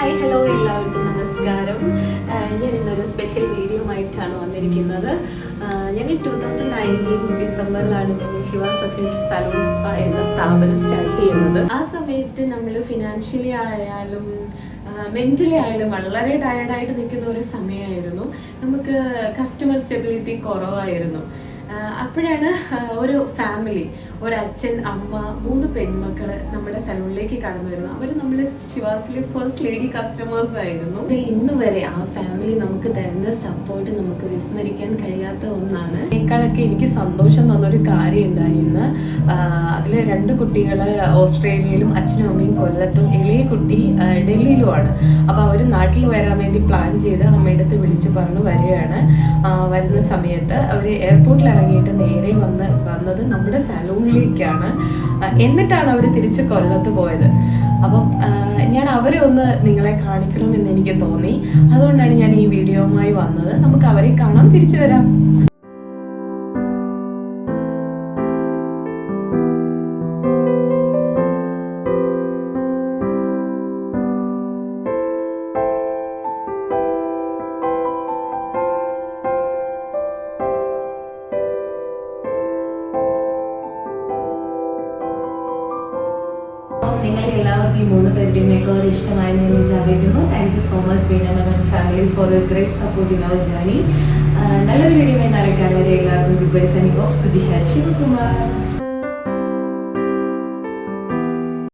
Hi hello എല്ലാവർക്കും നമസ്കാരം. ഞാൻ ഇന്നൊരു സ്പെഷ്യൽ വീഡിയോ ആയിട്ടാണ് വന്നിരിക്കുന്നത്. ഞങ്ങൾ 2019 ഡിസംബറിലാണ് ഞങ്ങൾ ശിവ സഫീർ സലൂൺ സ്പാ എന്ന സ്ഥാപനം സ്റ്റാർട്ട് ചെയ്യുന്നത്. ആ സമയത്ത് നമ്മൾ ഫിനാൻഷ്യലി ആയാലും മെന്റലി ആയാലും വളരെ ടയർഡായിട്ട് നിൽക്കുന്ന ഒരു സമയമായിരുന്നു. നമുക്ക് കസ്റ്റമർ സ്റ്റെബിലിറ്റി കുറവായിരുന്നു. അപ്പോഴാണ് ഒരു ഫാമിലി, ഒരു അച്ഛൻ, അമ്മ, 3 പെൺമക്കൾ നമ്മുടെ സലൂണിലേക്ക് കടന്നു വരുന്നു. അവർ നമ്മുടെ ശിവാസിലെ ഫസ്റ്റ് ലേഡി കസ്റ്റമേഴ്സ് ആയിരുന്നു. ഇന്ന് വരെ ആ ഫാമിലി നമുക്ക് തരുന്ന സപ്പോർട്ട് നമുക്ക് വിസ്മരിക്കാൻ കഴിയാത്ത ഒന്നാണ്. ഇതിനേക്കാളൊക്കെ എനിക്ക് സന്തോഷം തന്നൊരു കാര്യം ഉണ്ടായിരുന്നു. അതിൽ 2 കുട്ടികൾ ഓസ്ട്രേലിയയിലും അച്ഛനും അമ്മയും കൊല്ലത്തും, ഇളയ കുട്ടി ഡൽഹിയിലുമാണ്. അപ്പോൾ അവർ നാട്ടിൽ വരാൻ വേണ്ടി പ്ലാൻ ചെയ്ത് അമ്മയുടെ അടുത്ത് വിളിച്ച് പറഞ്ഞു വരികയാണ്. വരുന്ന സമയത്ത് അവർ എയർപോർട്ടിൽ ഇറങ്ങിയിട്ട് നേരെ വന്നത് നമ്മുടെ സലൂണിലേക്കാണ്. എന്നിട്ടാണ് അവർ തിരിച്ച് കൊല്ലത്ത് പോയത്. അപ്പം ഞാൻ അവരെ ഒന്ന് നിങ്ങളെ കാണിക്കണം എന്ന് എനിക്ക് തോന്നി. അതുകൊണ്ടാണ് ഞാൻ ഈ വീഡിയോയുമായി വന്നത്. നമുക്ക് അവരെ കാണാം, തിരിച്ചു വരാം. നിങ്ങൾക്ക് എല്ലാവർക്കും ഈ 3 പേരുടെയും മേക്കോവർ ഇഷ്ടമായെന്ന് ഞാൻ വിചാരിക്കുന്നു. Thank you so much Veenamma and family for a great support in our journey. നല്ലൊരു വീഡിയോ നാളെ കാണുവരെ എല്ലാവർക്കും goodbye. Signing off Sujisha Shivakumar.